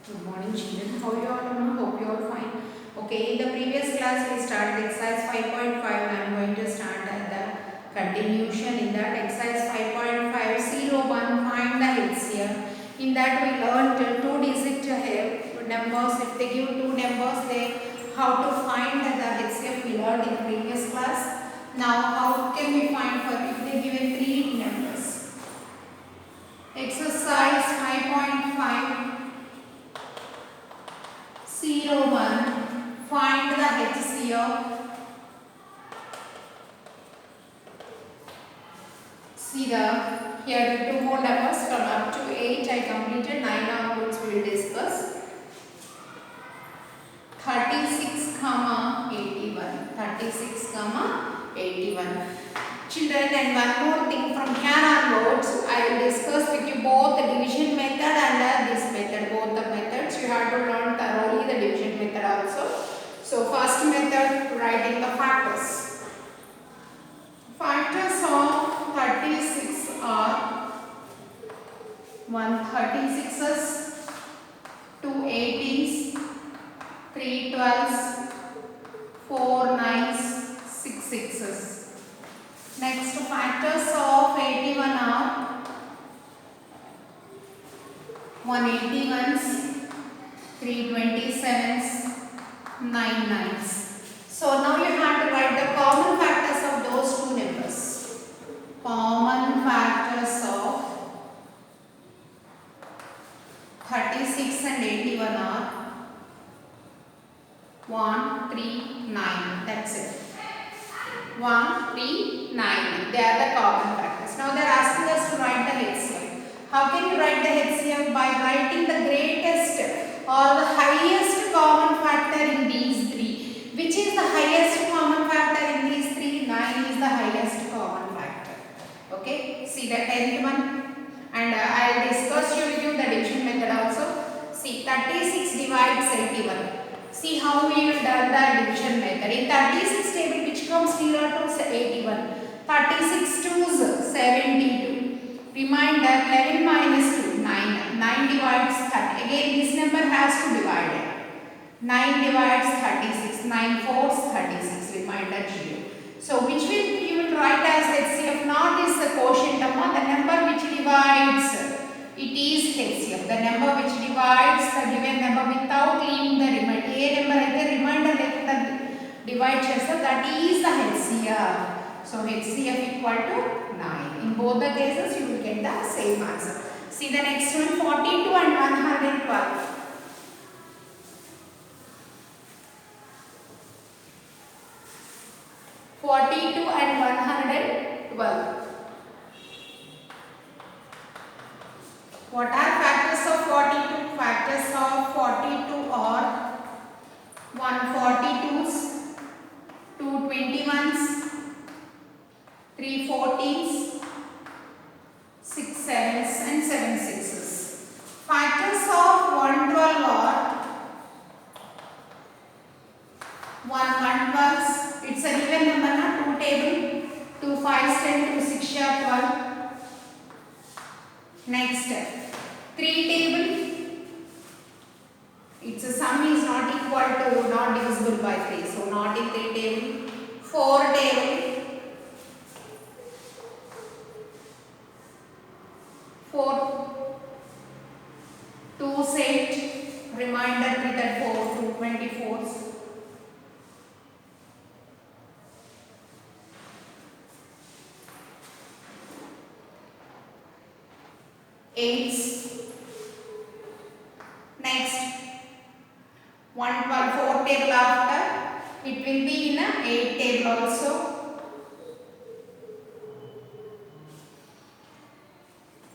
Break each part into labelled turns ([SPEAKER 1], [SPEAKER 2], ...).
[SPEAKER 1] Good morning, children. How you all doing? Hope you all fine. Okay, in the previous class we started exercise 5.5. I am going to start at the continuation. In that exercise 5.501, find the HCF. In that we learned two-digit numbers. If they give two numbers, they how to find the HCF we learned in the previous class. Now, how can we find for if they give three numbers? Exercise 5.5. 1. Find the HCF. See here two more numbers from up to 8 I completed. 9 onwards we will discuss. 36, 81. 36, 81. Children, and one more thing from here onwards, I will discuss with you both the division method and this method. Both the methods you have to learn thoroughly the division method also. So first method, writing the factors. Factors of 36 are 1 36s, 2 80s, 3 12s, 4 9s, 6 6s. Next factors of 81 are 181s, 327s, 9 9s. So now you have to write the common factors of those two numbers. Common factors of 36 and 81 are 1, 3, 9. That's it. 1, 3, 9. They are the common factors. Now they are asking us to write the HCF. How can you write the HCF? By writing the greatest or the highest common factor in these three. Which is the highest common factor in these three? 9 is the highest common factor. Okay. See the 10th one. And I will discuss with you the division method also. See 36 divides 81. See how we will do the division method. In 36 table which comes nearer to 81. 36 2s 72. Remainder 11 minus 2 9. 9 divides 30. Again this number has to divide it. 9 divides 36. 9 4s 36. Remainder 0. So which will you will write as HCF? Not is the quotient amount. The number which divides. It is HCF. The number which divides the given number without leaving the remainder. A number and the remainder like the divide chesa, that is the HCF. So HCF equal to 9. In both the cases you will get the same answer. See the next one, 42 and 112. And 112. What are factors of 42? Factors of 42 are 142s, 221s, 314s, 6 7s and 7 6s. Factors of 112 are 112s. It's an even number, not 2 table. 2 5s 10, 2 6 12. Next, 3 table. Its sum is not equal to, not divisible by 3. So not in 3 table. 4 table. 4 2 8. Remainder with that 4 2 24s. 8s. Next, 112 4 table after, it will be in a 8 table also.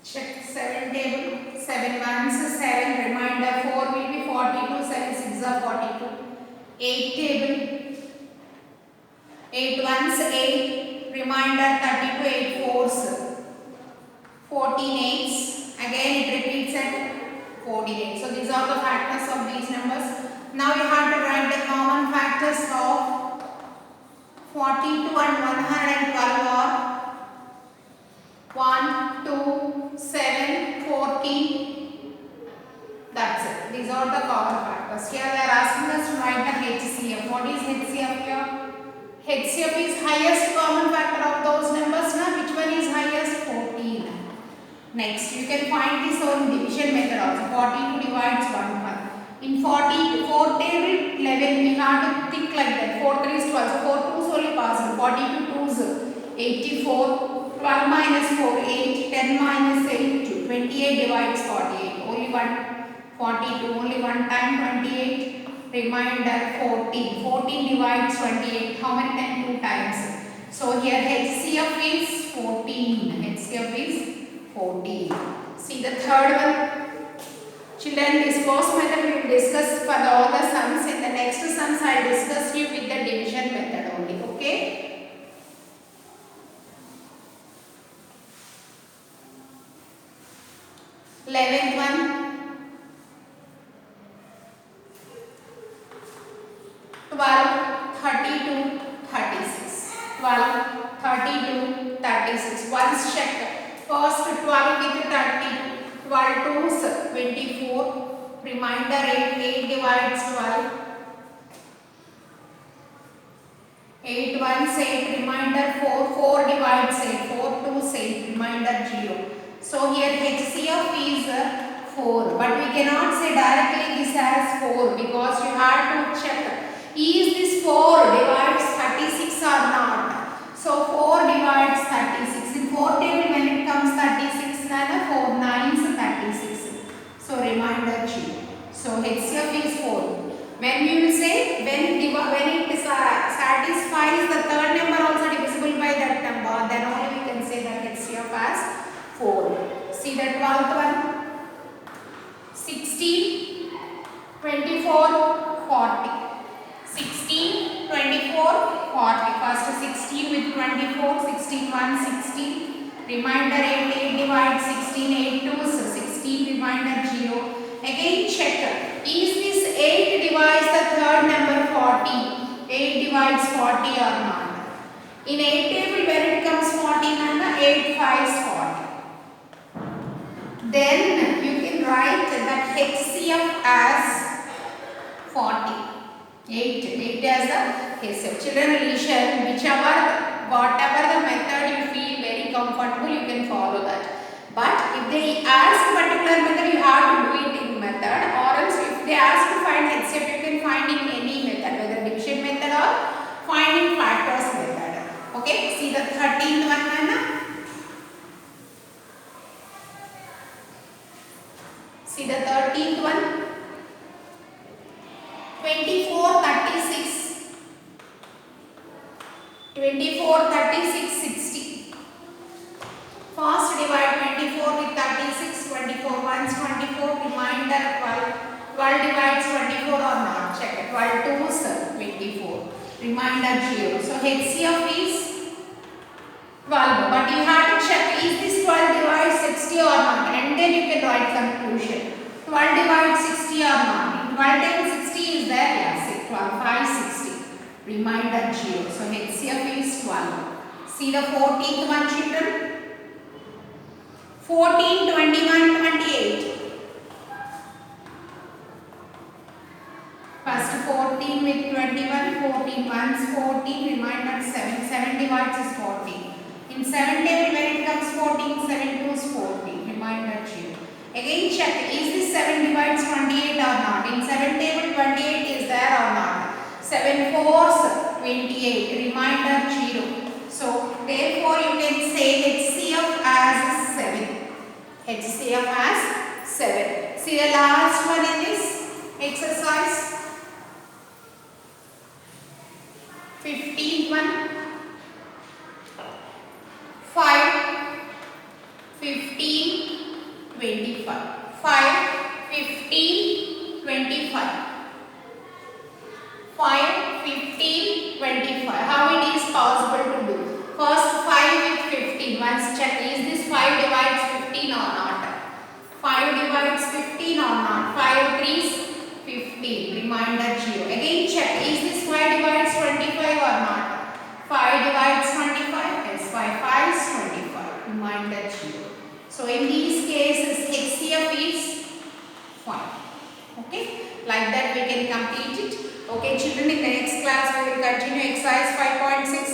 [SPEAKER 1] Check 7 table, 7 ones 7, remainder 4 will be 42, 7 6 are 42. 8 table, 8 ones 8, remainder 32, 8 fours, 14 eights. Again it repeats at 48. So these are the factors of these numbers. Now you have to write the common factors of 42 and 112 are 1, 2, 7, 14. That's it. These are the common factors. Here they are asking us to write the HCF. What is HCF here? HCF is highest common factor of those numbers. Now, which one is highest? 14. Next, you can find this on division method also. 42 divides 1 1. In 44 table level, we have to think like that. 4 3 is 12. So 4 2s only possible. 42 2s 84. 12 minus 4 8. 10 minus 8 2. 28 divides 48. Only one 42. Only one time 28. Remainder 14. 14 divides 28. How many times? 2 times. So here HCF is 14. HCF is 14. See the third one. Children, this course method we will discuss for all the sums. In the next sums I will discuss you with the division method only. Okay. 11th one. 12, 32, 36. 12, 32, 36. Once check. First 12 with 32. 12 2s 24. Remainder 8. 8 divides 12. 8 1s 8. Remainder 4. 4 divides 8. 4 2s 8. Remainder 0. So here HCF is 4. But we cannot say directly this as 4 because you have to check. Is this 4 divides 36 or not? So 4 divides 36. In 4 table when it comes 36, then 4 9s 36. So remainder 0. So HCF is 4. When you will say when it satisfies the third number also divisible by that number, then only we can say that HCF as 4. See the 12th one. 16, 24, 40. 16, 24, 40. First 16 with 24. 16 1, 16. Remainder 8. 8 divides 16. 8 2s 16. Remainder 0. Again check. Is this 8 divides the third number 40? 8 divides 40 or not? In 8 table when it comes 49, 8 5s 40. Then you can write that HCF as 40. 8 as the HCF. Children, whatever the method you feel very comfortable, you can follow that. But if they ask particular method, you have to do it in method, or else if they ask to find HCF, you can find in any method, whether division method or finding factors method. Okay, see the 13th one, Anna. See the 13th one. 24, 36. 24, 36, 60. First divide 24 with 36. 24 1s 24. Remainder 12. 12 divides 24 or not? Check it. 12 2s 24. Remainder 0. So HCF is 12. But you have to check, is this 12 divides 60 or not? And then you can write conclusion. 12 divides 60 or not? In 12 table 60 is there? Yes. 12 5 60. Remainder 0. So HCF is 12. See the 14th one, children. 14, 21, 28. First 14 with 21. 14 1s 14. Remainder 7. 7 divides is 14. In 7 table when it comes 14, 7 2s 14. Remainder 0. Again check, is this 7 divides 28 or not? In 7 table 28 is there or not? 7 4s 28. Remainder 0. So therefore you can say HCF as 7. HCF as 7. See the last one in this exercise. 15th one. 5, 15, 25. 5, 15, 25. 5, 15, 25. How it is possible to do? First 5 with 15. Once check, is this 5 divides 15 or not? 5 divides 15 or not? 5 3s 15. Remainder 0. Again check, is this 5 divides 25 or not? 5 divides 25. Yes, 5 5s 25. Remainder 0. So in these cases HCF is 5. Okay, like that we can complete it. Okay children, in the next class we will continue exercise 5.6